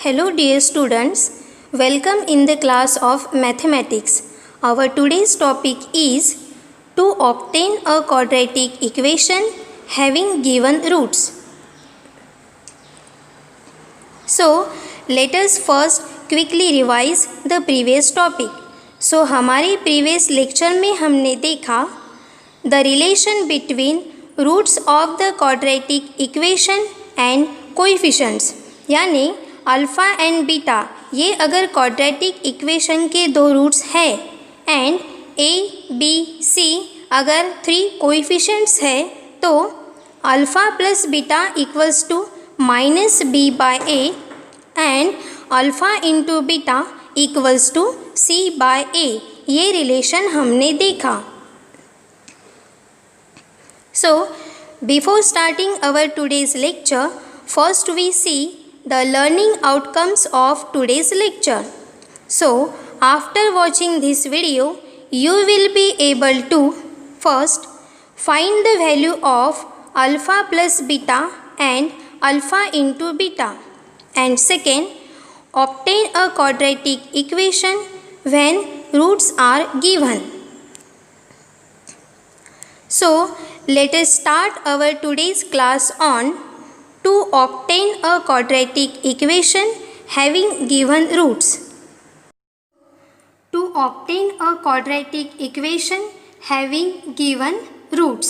Hello dear students, welcome in the class of mathematics. Our today's topic is to obtain a quadratic equation having given roots. So let us first quickly revise the previous topic. So हमारे previous lecture में हमने देखा the relation between roots of the quadratic equation and coefficients, यानी alpha and beta ये अगर quadratic equation के दो roots है एंड ए बी सी अगर 3 कोएफिशिएंट्स है तो alpha plus beta equals to minus b by a and alpha into beta equals to c by a, ये रिलेशन हमने देखा. So before starting our today's lecture, first we see the learning outcomes of today's lecture. So after watching this video, you will be able to first find the value of alpha plus beta and alpha into beta, and second obtain a quadratic equation when roots are given. So let us start our today's class on to obtain a quadratic equation having given roots. To obtain a quadratic equation having given roots.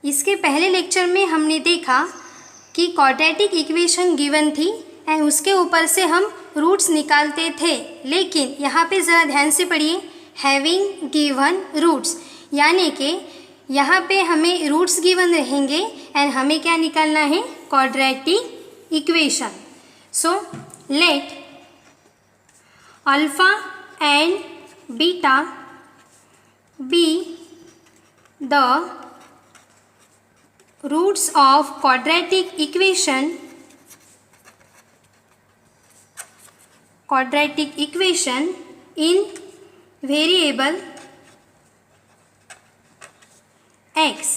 इसके पहले lecture में हमने देखा कि quadratic equation given थी and उसके ऊपर से हम रूट्स निकालते थे, लेकिन यहाँ पे ज़रा ध्यान से पढ़िए, हैविंग गिवन रूट्स, यानी कि यहाँ पे हमें रूट्स गिवन रहेंगे एंड हमें क्या निकालना है, quadratic equation. So let alpha and beta be the roots of quadratic equation in variable x,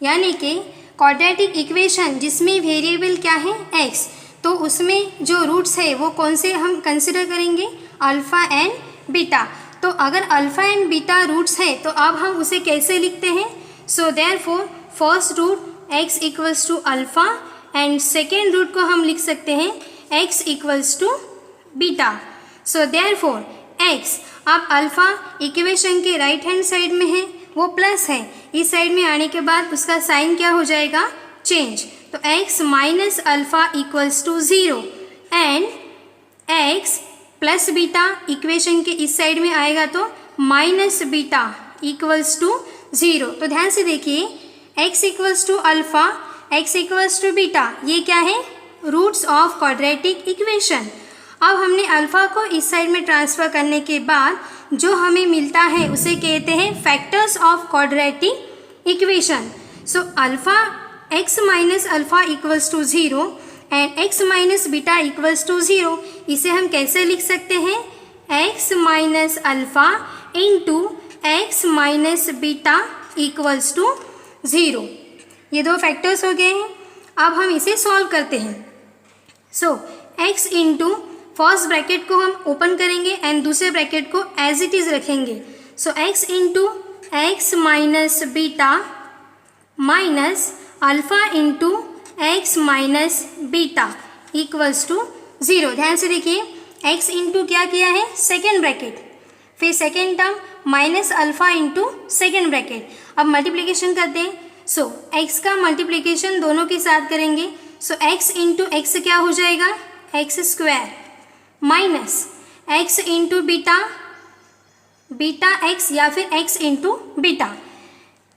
यानी कि क्वाड्रेटिक इक्वेशन जिसमें वेरिएबल क्या है x, तो उसमें जो रूट्स है वो कौन से हम कंसिडर करेंगे, अल्फ़ा एंड बीटा. तो अगर अल्फ़ा एंड बीटा रूट्स है तो अब हम उसे कैसे लिखते हैं. So therefore first root x equals to alpha and second root को हम लिख सकते हैं x equals to beta. So therefore x अब अल्फ़ा इक्वेशन के राइट हैंड साइड में है, वो प्लस है, इस साइड में आने के बाद उसका साइन क्या हो जाएगा, चेंज. तो x minus alpha equals to 0 and x plus beta equation के इस साइड में आएगा तो माइनस बीटा इक्वल्स टू 0. तो ध्यान से देखिए, x equals to alpha, x equals to beta, ये क्या है, रूट्स ऑफ क्वाड्रेटिक इक्वेशन. अब हमने अल्फ़ा को इस साइड में ट्रांसफ़र करने के बाद जो हमें मिलता है उसे कहते हैं factors of quadratic equation. So alpha x minus alpha equals to 0 and x minus beta equals to 0, इसे हम कैसे लिख सकते हैं, x minus alpha into x minus beta equals to 0. ये दो फैक्टर्स हो गए हैं. अब हम इसे सॉल्व करते हैं. सो x इंटू फर्स्ट ब्रैकेट को हम ओपन करेंगे एंड दूसरे ब्रैकेट को एज इट इज़ रखेंगे. So x into X minus beta minus alpha into X minus beta equals to 0. ध्यान से देखिए, x इंटू क्या किया है, सेकेंड ब्रैकेट, फिर second term minus alpha into second bracket. अब मल्टीप्लिकेशन करते हैं. सो x का मल्टीप्लिकेशन दोनों के साथ करेंगे. सो x इंटू एक्स क्या हो जाएगा, x square minus x into beta, beta x या फिर x इंटू बीटा.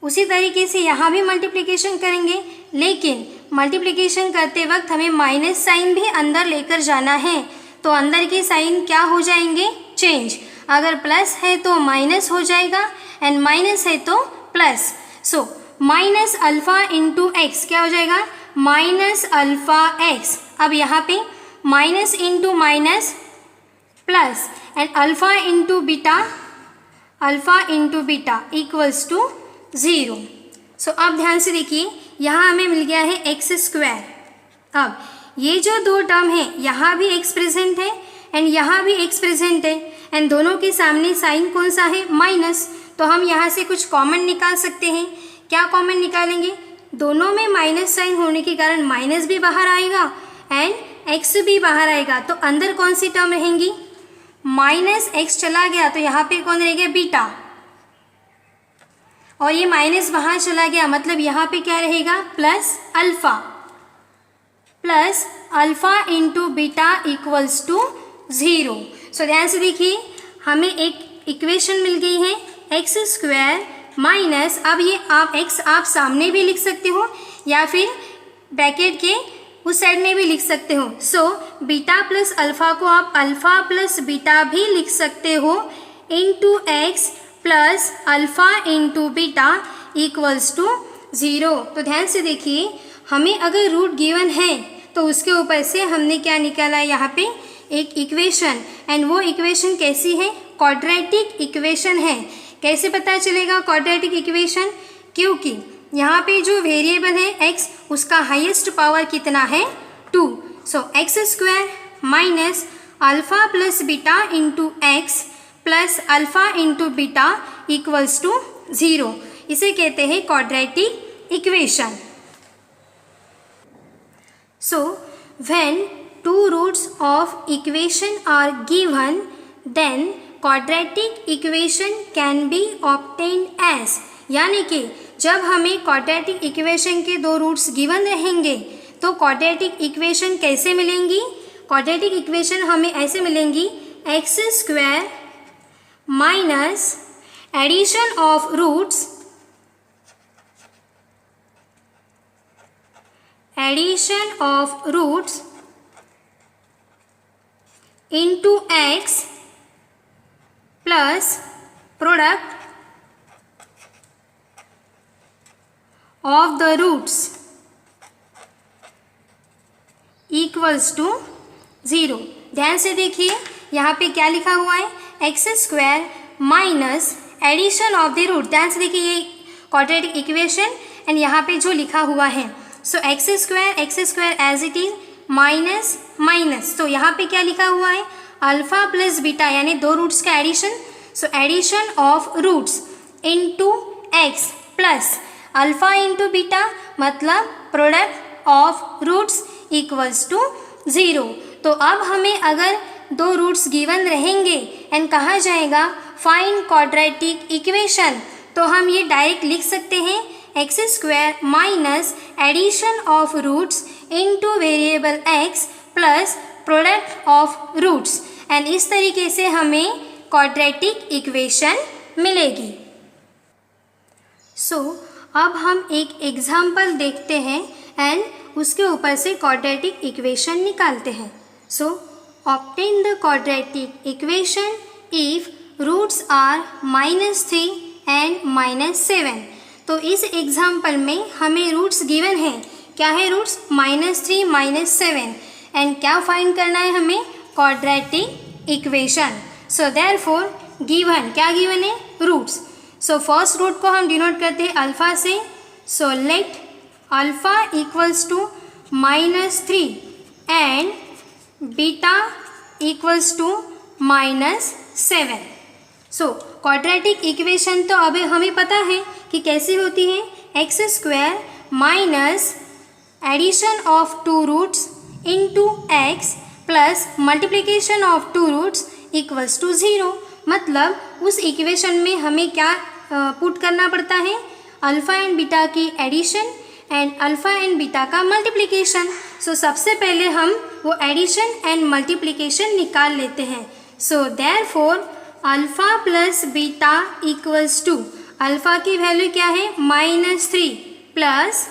उसी तरीके से यहाँ भी मल्टीप्लिकेशन करेंगे, लेकिन मल्टीप्लिकेशन करते वक्त हमें माइनस साइन भी अंदर लेकर जाना है, तो अंदर के साइन क्या हो जाएंगे, चेंज. अगर प्लस है तो माइनस हो जाएगा एंड माइनस है तो plus. So minus alpha into X क्या हो जाएगा, माइनस अल्फ़ा एक्स. अब यहाँ पे minus into minus plus and alpha into beta equals to 0. So अब ध्यान से देखिए, यहाँ हमें मिल गया है एक्स स्क्वायर. अब ये जो दो टर्म है यहाँ भी x प्रेजेंट है एंड यहाँ भी x प्रेजेंट है एंड दोनों के सामने साइन कौन सा है, माइनस। तो हम यहाँ से कुछ कॉमन निकाल सकते हैं। क्या कॉमन निकालेंगे, दोनों में माइनस साइन होने के कारण माइनस भी बाहर आएगा एंड x भी बाहर आएगा। तो अंदर कौन सी टर्म रहेंगी, माइनस x चला गया तो यहाँ पे कौन रह गया, बीटा, और ये माइनस बाहर चला गया मतलब यहाँ पे क्या रहेगा, plus alpha into beta equals to 0। So ध्यान से देखिए, हमें एक इक्वेशन मिल गई है एक्स स्क्वायर माइनस, अब ये आप x आप सामने भी लिख सकते हो या फिर ब्रैकेट के उस साइड में भी लिख सकते हो। सो बीटा प्लस अल्फा को आप अल्फा प्लस बीटा भी लिख सकते हो into x plus alpha into beta equals to 0। तो ध्यान से देखिए, हमें अगर रूट गिवन है तो उसके ऊपर से हमने क्या निकाला है, यहाँ पे एक इक्वेशन, एंड वो इक्वेशन कैसी है, क्वाड्रेटिक इक्वेशन है। कैसे पता चलेगा क्वाड्रेटिक इक्वेशन, क्योंकि यहाँ पे जो वेरिएबल है x, उसका हाईएस्ट पावर कितना है, 2। So x square minus alpha plus beta into x plus alpha into beta equals to 0। इसे कहते हैं quadratic equation. So when two roots of equation are given, then quadratic equation can be obtained as, यानी कि जब हमें quadratic equation के दो roots given रहेंगे तो quadratic equation कैसे मिलेंगी, quadratic equation हमें ऐसे मिलेंगी, X square minus addition of roots, into x plus product of the roots equals to 0। ध्यान से देखिए, यहाँ पे क्या लिखा हुआ है, X square minus addition of the root. ध्यान से देखिए, ये क्वाड्रेटिक इक्वेशन एंड यहाँ पे जो लिखा हुआ है, so x square as it is minus minus, तो यहाँ पे क्या लिखा हुआ है, अल्फा प्लस बीटा, यानी दो रूट्स का addition. So addition of roots into x plus alpha into beta मतलब product of roots equals to 0। तो अब हमें अगर दो रूट्स गिवन रहेंगे एंड कहा जाएगा फाइंड क्वाड्रेटिक इक्वेशन, तो हम ये डायरेक्ट लिख सकते हैं, X square minus addition of roots into variable x plus product of roots, and इस तरीके से हमें क्वाड्रेटिक इक्वेशन मिलेगी। सो अब हम एक एग्जाम्पल देखते हैं एंड उसके ऊपर से क्वाड्रेटिक इक्वेशन निकालते हैं। So obtain the quadratic equation if roots are -3 and -7। तो इस एग्जाम्पल में हमें रूट्स गिवन है, क्या है रूट्स, -3 -7, एंड क्या फाइंड करना है हमें, quadratic equation. So therefore given, क्या गिवन है, रूट्स। सो फर्स्ट रूट को हम डिनोट करते हैं अल्फा से। So let alpha equals to -3 and beta equals to -7। So quadratic equation तो अभी हमें पता है कि कैसे होती है, X square minus addition of two roots into x plus multiplication of two roots equals to 0। मतलब उस इक्वेशन में हमें क्या पुट करना पड़ता है, अल्फ़ा एंड बीटा की addition and alpha and beta का मल्टीप्लिकेशन। सो सबसे पहले हम वो एडिशन एंड मल्टीप्लिकेशन निकाल लेते हैं। So therefore alpha plus beta equals to, alpha की वैल्यू क्या है, -3 प्लस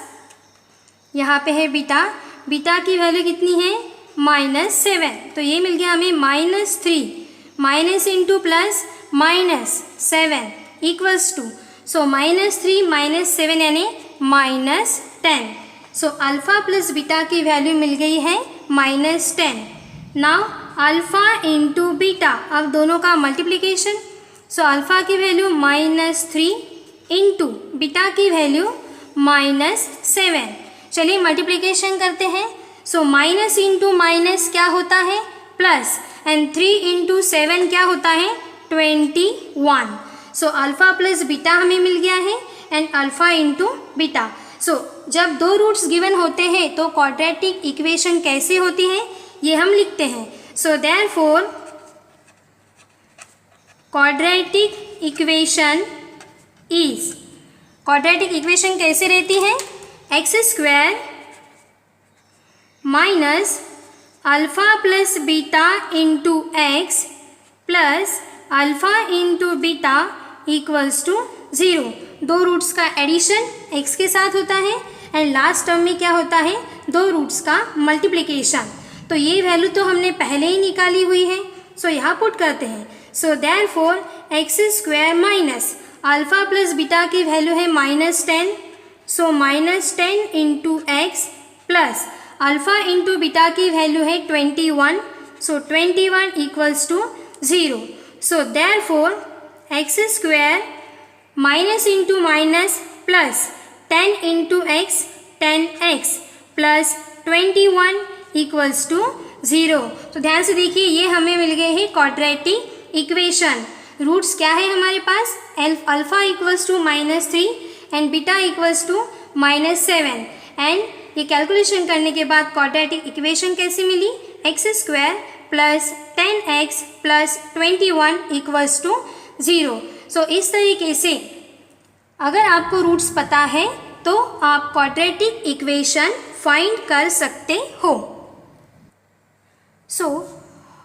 यहाँ पे है बीटा, बीटा की वैल्यू कितनी है, -7। तो ये मिल गया हमें -3 minus into plus -7 equals to, so -3 -7 यानी -10। सो अल्फ़ा प्लस बीटा की वैल्यू मिल गई है -10। नाउ अल्फ़ा इंटू बीटा, अब दोनों का मल्टीप्लिकेशन। सो अल्फ़ा की वैल्यू -3 इंटू बीटा की वैल्यू -7। चलिए मल्टीप्लिकेशन करते हैं। सो माइनस इंटू माइनस क्या होता है प्लस, एंड 3 इंटू 7 क्या होता है 21. सो अल्फ़ा प्लस बीटा हमें मिल गया है एंड अल्फ़ा इंटू बीटा. सो जब दो रूट्स गिवन होते हैं तो क्वाड्रेटिक इक्वेशन कैसे होती है ये हम लिखते हैं. So therefore quadratic equation is, quadratic equation कैसे रहती है X square minus alpha plus beta into x plus alpha into beta equals to 0. दो रूट्स का एडिशन x के साथ होता है एंड लास्ट टर्म में क्या होता है दो रूट्स का मल्टीप्लिकेशन. तो ये वैल्यू तो हमने पहले ही निकाली हुई है. सो यहाँ पुट करते हैं. So therefore X square minus alpha plus beta की वैल्यू है -10. So -10 into x plus alpha into beta की वैल्यू है 21. So 21 equals to 0. So therefore X square minus into minus plus 10 into X 10x plus 21 equals to 0. तो ध्यान से देखिए ये हमें मिल गए हैं क्वाड्रेटिक इक्वेशन. रूट्स क्या है हमारे पास alpha equals to -3 and beta equals to -7. And ये कैलकुलेशन करने के बाद क्वाड्रेटिक इक्वेशन कैसे मिली x square plus 10x plus 21 equals to 0. So इस तरीके से अगर आपको रूट्स पता है तो आप क्वाड्रेटिक इक्वेशन फाइंड कर सकते हो. So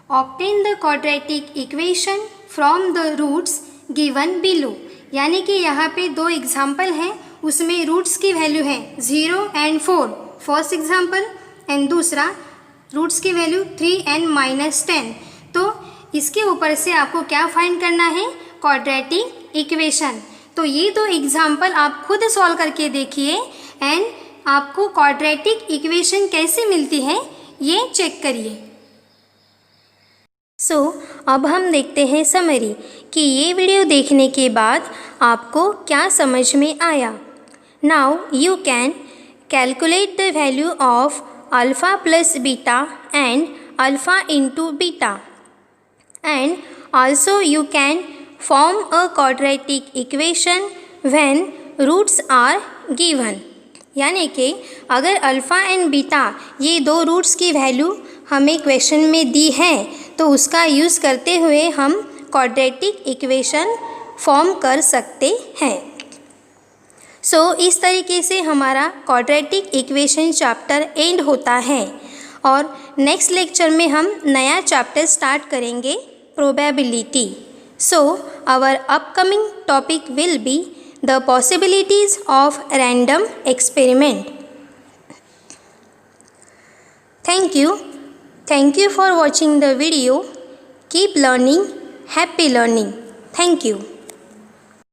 obtain the quadratic equation from the roots given below. यानी कि यहाँ पे दो एग्जाम्पल हैं, उसमें रूट्स की वैल्यू है 0 एंड 4 फर्स्ट एग्जाम्पल, एंड दूसरा रूट्स की वैल्यू 3 एंड -10. तो इसके ऊपर से आपको क्या फाइंड करना है क्वाड्रेटिक इक्वेशन. तो ये दो एग्जाम्पल आप खुद सॉल्व करके देखिए एंड आपको क्वाड्रेटिक इक्वेशन कैसे मिलती है ये चेक करिए. सो अब हम देखते हैं समरी कि ये वीडियो देखने के बाद आपको क्या समझ में आया. Now you can calculate the value of alpha plus beta and alpha into beta, and also you can form a quadratic equation when roots are given. यानी कि अगर अल्फ़ा एंड बीटा ये दो रूट्स की वैल्यू हमें question में दी है तो उसका यूज़ करते हुए हम क्वाड्रेटिक इक्वेशन फॉर्म कर सकते हैं. सो इस तरीके से हमारा क्वाड्रेटिक इक्वेशन चैप्टर एंड होता है और नेक्स्ट लेक्चर में हम नया चैप्टर स्टार्ट करेंगे probability. So our upcoming topic will be the possibilities of random experiment. Thank you. Thank you for watching the video. Keep learning. Happy learning. Thank you.